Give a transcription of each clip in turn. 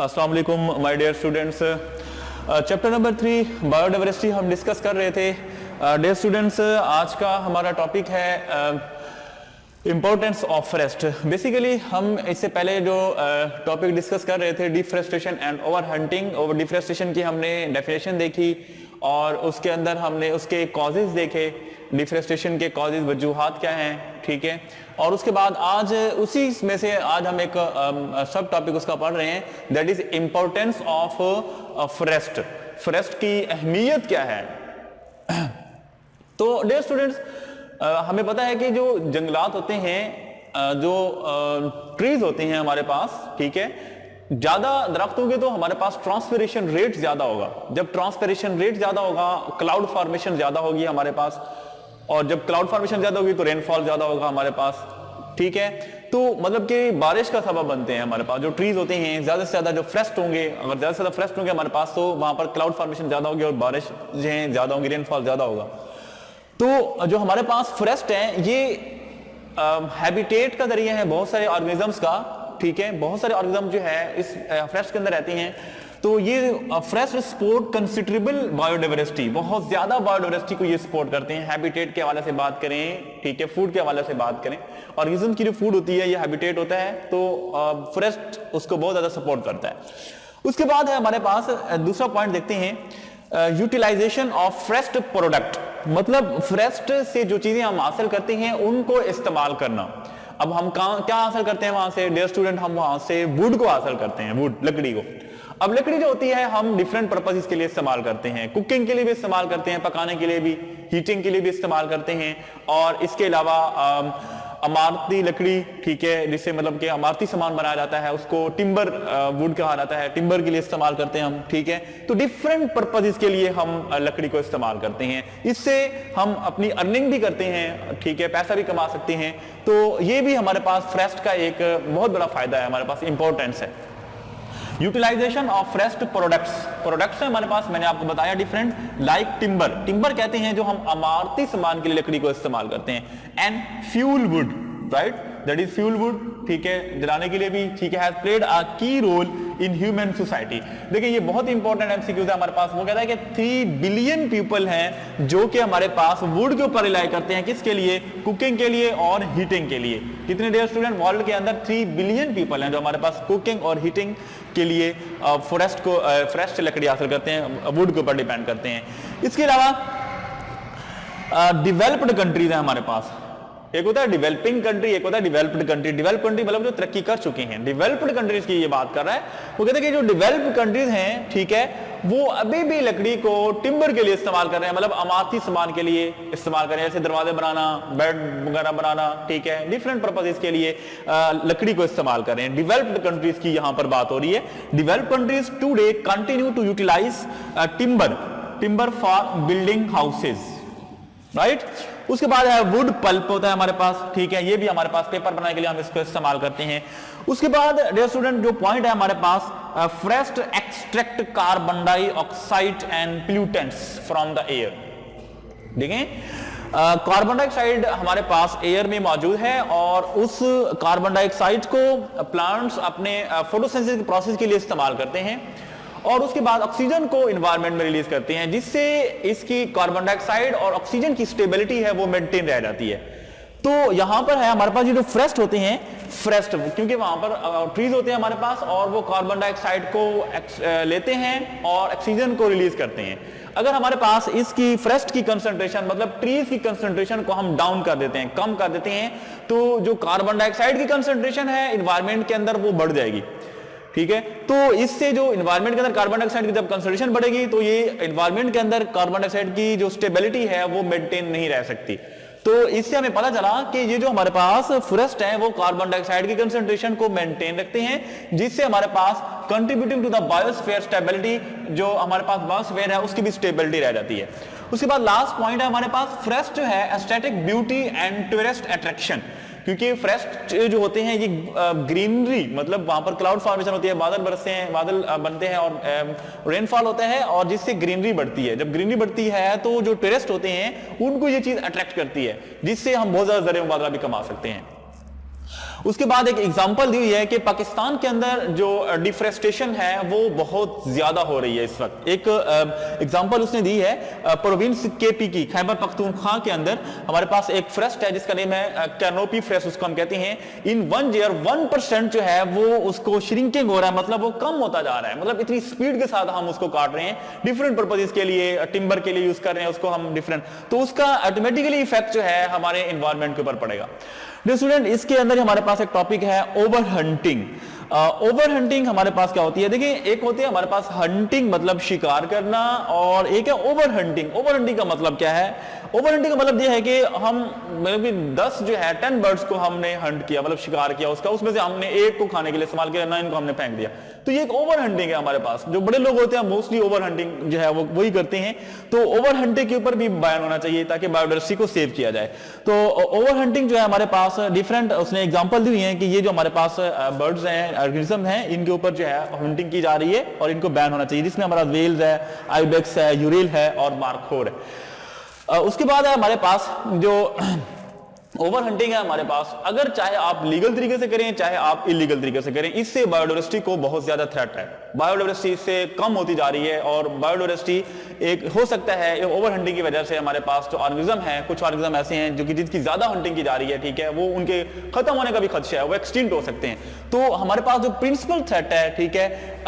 अस्सलाम वालेकुम my dear students. Chapter number 3 biodiversity हम डिस्कस कर रहे थे। डियर स्टूडेंट्स, आज का हमारा टॉपिक है इंपॉर्टेंस ऑफ फॉरेस्ट। बेसिकली हम इससे पहले जो टॉपिक डिस्कस कर रहे थे deforestation and over hunting, over deforestation की हमने डेफिनेशन देखी और उसके अंदर हमने उसके कॉजेज देखे, डिफॉरेस्टेशन के कॉजेज वजूहात क्या हैं, ठीक है। और उसके बाद आज उसी में से आज हम एक सब टॉपिक उसका पढ़ रहे हैं, that is importance of forest. Forest की अहमियत क्या है। तो डियर स्टूडेंट्स, हमें पता है कि जो जंगलात होते हैं, जो ट्रीज होते हैं हमारे पास, ठीक है, ज्यादा दरख्त होंगे तो हमारे पास ट्रांसपिरेशन रेट ज्यादा होगा। जब ट्रांसपिरेशन रेट ज्यादा होगा, क्लाउड फॉर्मेशन ज्यादा होगी हमारे पास, और जब क्लाउड फॉर्मेशन ज्यादा होगी तो रेनफॉल ज्यादा होगा हमारे पास, ठीक है। तो मतलब कि बारिश का सबब बनते हैं हमारे पास जो ट्रीज होते हैं। ज्यादा से ज्यादा जो फ्रेस्ट होंगे, अगर ज्यादा से ज्यादा फ्रेस्ट होंगे हमारे पास, तो वहां पर क्लाउड फॉर्मेशन ज्यादा होगी और बारिश जो है ज्यादा होगी, रेनफॉल ज्यादा होगा। तो जो हमारे पास फॉरेस्ट है ये हैबिटेट का जरिया है बहुत सारे ऑर्गेनिजम्स का, ठीक है। बहुत सारे ऑर्गेनिज्म जो है इस फॉरेस्ट के अंदर रहती हैं। तो ये फॉरेस्ट सपोर्ट कंसिडरेबल बायोडाइवर्सिटी, बहुत ज्यादा बायोडाइवर्सिटी को ये सपोर्ट करते हैं। हैबिटेट के हवाले से बात करें, ठीक है, फूड के हवाले से बात करें, ऑर्गेनिज्म की जो फूड होती है ये हैबिटेट होता है, तो फॉरेस्ट उसको बहुत ज्यादा सपोर्ट करता है। उसके बाद है हमारे पास दूसरा पॉइंट देखते हैं, यूटिलाइजेशन ऑफ फॉरेस्ट प्रोडक्ट, मतलब फॉरेस्ट से जो चीजें हम हासिल करते हैं उनको इस्तेमाल करना। अब हम क्या हासिल करते हैं वहां से, डियर स्टूडेंट, हम वहां से वुड को हासिल करते हैं, वुड, लकड़ी को। अब लकड़ी जो होती है हम डिफरेंट पर्पसेस के लिए इस्तेमाल करते हैं, कुकिंग के लिए भी इस्तेमाल करते हैं, पकाने के लिए भी, हीटिंग के लिए भी इस्तेमाल करते हैं, और इसके अलावा इमारती लकड़ी, ठीक है, जिससे मतलब कि इमारती सामान बनाया जाता है उसको टिम्बर वुड कहा जाता है, टिम्बर के लिए इस्तेमाल करते हैं हम, ठीक है। तो डिफरेंट पर्पसेस के लिए हम लकड़ी को इस्तेमाल करते हैं। इससे हम अपनी अर्निंग भी करते हैं, ठीक है, पैसा भी कमा सकते हैं। तो ये भी हमारे पास फॉरेस्ट का एक बहुत बड़ा फायदा है, हमारे पास इंपॉर्टेंस है। यूटिलाइजेशन ऑफ फॉरेस्ट प्रोडक्ट्स है हमारे पास, मैंने आपको बताया डिफरेंट, लाइक टिम्बर कहते हैं जो हम इमारती सामान के लिए लकड़ी को इस्तेमाल करते हैं, and fuel wood, right, that is fuel wood, ठीक है, जलाने के लिए भी, ठीक है, हैज प्लेड अ की रोल इन ह्यूमन सोसाइटी। देखिए ये बहुत इंपॉर्टेंट एमसीक्यूज है हमारे पास। वो कहता है कि 3 बिलियन पीपल हैं जो कि हमारे पास वुड के ऊपर रिलाई करते हैं, किसके लिए, कुकिंग के लिए और हीटिंग के लिए। कितने डियर स्टूडेंट, वर्ल्ड के अंदर 3 बिलियन पीपल हैं जो हमारे पास कुकिंग और हीटिंग के लिए फॉरेस्ट से लकड़ी हासिल करते हैं, वुड के ऊपर डिपेंड करते हैं। इसके अलावा डेवलप्ड कंट्रीज है हमारे पास, एक होता है डेवलपिंग कंट्री, एक होता है डेवलप्ड कंट्री। डेवलप्ड कंट्री मतलब जो तरक्की कर चुकी हैं, डेवलप्ड कंट्रीज की ये बात कर रहा है। वो कहते हैं कि जो डेवलप्ड कंट्रीज हैं, ठीक है, वो अभी भी लकड़ी को टिम्बर के लिए इस्तेमाल कर रहे हैं, मतलब इमारती सामान के लिए इस्तेमाल कर रहे हैं, जैसे दरवाजे बनाना, बेड वगैरह बनाना, ठीक है, डिफरेंट पर्पसेस के लिए लकड़ी को इस्तेमाल कर रहे हैं। डेवलप्ड कंट्रीज की यहां पर बात हो रही है। Developed countries today continue to utilise timber for building houses, right. उसके बाद है वुड पल्प होता है हमारे पास, ठीक है, ये भी हमारे पास पेपर बनाने के लिए हम इसको इस्तेमाल करते हैं। उसके बाद डियर स्टूडेंट जो पॉइंट है हमारे पास, forest extract carbon dioxide and pollutants from the air. देखें, कार्बन डाइऑक्साइड हमारे पास एयर में मौजूद है और उस कार्बन डाइऑक्साइड को प्लांट्स अपने फोटोसिंथेसिस प्रोसेस के लिए इस्तेमाल करते हैं और उसके बाद ऑक्सीजन को एनवायरनमेंट में रिलीज करते हैं, जिससे इसकी कार्बन डाइऑक्साइड और ऑक्सीजन की स्टेबिलिटी है वो मेंटेन रह जाती है। तो यहां पर है हमारे पास ये जो फॉरेस्ट होते हैं, फॉरेस्ट क्योंकि वहां पर ट्रीज होते हैं हमारे पास और वो कार्बन डाइऑक्साइड को लेते हैं और ऑक्सीजन को रिलीज करते हैं। अगर हमारे पास इसकी फॉरेस्ट की कंसंट्रेशन, मतलब ट्रीज की कंसंट्रेशन को हम डाउन कर देते हैं, कम कर देते हैं, तो जो कार्बन डाइऑक्साइड की कंसंट्रेशन है एनवायरनमेंट के अंदर वो बढ़ जाएगी, ठीक है। तो इससे जो एनवायरनमेंट के अंदर कार्बन डाइऑक्साइड की जब कंसंट्रेशन बढ़ेगी तो ये एनवायरनमेंट के अंदर कार्बन डाइऑक्साइड की जो स्टेबिलिटी है वो मेंटेन नहीं रह सकती। तो इससे हमें पता चला कि ये जो हमारे पास फॉरेस्ट है वो कार्बन डाइऑक्साइड की कंसंट्रेशन को मेंटेन रखते हैं, जिससे हमारे पास contributing to the biosphere stability, जो हमारे पास बायोस्फीयर है उसकी भी स्टेबिलिटी रह जाती है। उसके बाद लास्ट पॉइंट है हमारे पास, फॉरेस्ट जो है aesthetic beauty and tourist attraction. क्योंकि फॉरेस्ट जो होते हैं ये ग्रीनरी, मतलब वहां पर क्लाउड फॉर्मेशन होती है, बादल बरसते हैं, बादल बनते हैं और रेनफॉल होता है, और जिससे ग्रीनरी बढ़ती है। जब ग्रीनरी बढ़ती है तो जो टूरिस्ट होते हैं उनको ये चीज अट्रैक्ट करती है, जिससे हम बहुत ज्यादा ज़रिए मुबादला भी कमा सकते हैं। उसके बाद एक एग्जांपल दी हुई है कि पाकिस्तान के अंदर जो डिफरेस्टेशन है वो बहुत ज्यादा हो रही है इस वक्त। एक एग्जांपल उसने दी है प्रोविंस केपी की, खैबर पख्तूनख्वा के अंदर हमारे पास एक फॉरेस्ट है जिसका नेम है कैनोपी फॉरेस्ट, उसको हम कहते हैं। इन 1 ईयर 1% जो है वो उसको श्रिंकिंग हो रहा है, मतलब वो कम होता जा रहा है, मतलब इतनी स्पीड के साथ हम उसको काट रहे हैं, डिफरेंट पर्पजेस के लिए, टिम्बर के लिए यूज कर रहे हैं उसको हम डिफरेंट, तो उसका ऑटोमेटिकली इफेक्ट जो है हमारे एनवायरमेंट के ऊपर पड़ेगा। डियर स्टूडेंट, इसके अंदर हमारे पास एक टॉपिक है ओवर हंटिंग। ओवर हंटिंग हमारे पास क्या होती है, देखिए एक होती है हमारे पास हंटिंग मतलब शिकार करना, और एक है ओवर हंटिंग। ओवर हंटिंग का मतलब क्या है? ओवर हंटिंग का मतलब यह है कि हम मतलब कि 10 जो है 10 बर्ड्स को हमने हंट किया, मतलब शिकार किया उसका, उसमें से हमने एक को खाने के लिए इस्तेमाल किया, 9 को हमने फेंक दिया, तो ये एक ओवर हंटिंग है हमारे पास। जो बड़े लोग होते हैं मोस्टली ओवर हंटिंग जो है वो वही करते हैं, तो ओवर हंटिंग के ऊपर भी बैन होना चाहिए ताकि बायोडायवर्सिटी को सेव किया जाए। तो ओवर हंटिंग जो है हमारे पास डिफरेंट उसने एग्जांपल दी हुई है कि ये जो हमारे पास बर्ड्स हैं, ऑर्गेनिज्म हैं, इनके ऊपर जो है हंटिंग की जा रही है और इनको बैन होना चाहिए, जिसमें हमारा वेल्स है, आइबेक्स है, यूरिल है और मार्खोर है। उसके बाद है हमारे पास जो ओवर हंटिंग है हमारे पास, अगर चाहे आप लीगल तरीके से करें चाहे आप इलीगल तरीके से करें, इससे बायोडायवर्सिटी को बहुत ज्यादा थ्रेट है, बायोडायवर्सिटी इससे कम होती जा रही है। और बायोडायवर्सिटी एक हो सकता है ओवर हंटिंग की वजह से हमारे पास जो ऑर्गेनिज्म है, कुछ ऑर्गेनिज्म ऐसे हैं जो कि जिनकी ज्यादा हंटिंग की जा रही है, ठीक है, वो उनके खत्म होने का भी खदशा है, वो एक्सटिंक्ट हो सकते हैं। तो हमारे पास जो प्रिंसिपल थ्रेट है, ठीक है,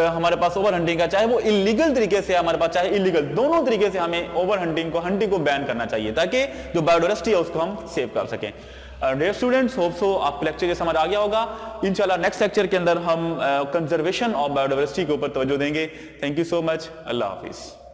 हमारे पास ओवर हंटिंग का, चाहे वो इलीगल तरीके से हमारे पास चाहे इलीगल, दोनों तरीके से हमें ओवर हंटिंग को बैन करना चाहिए ताकि जो बायोडायवर्सिटी है उसको हम सेव कर सकें। डियर स्टूडेंट्स, होप सो आपको लेक्चर समझ आ गया होगा। इंशाल्लाह नेक्स्ट लेक्चर के अंदर हम कंजर्वेशन ऑफ बायोडायवर्सिटी के ऊपर तवज्जो देंगे। Thank you so much. Allah Hafiz.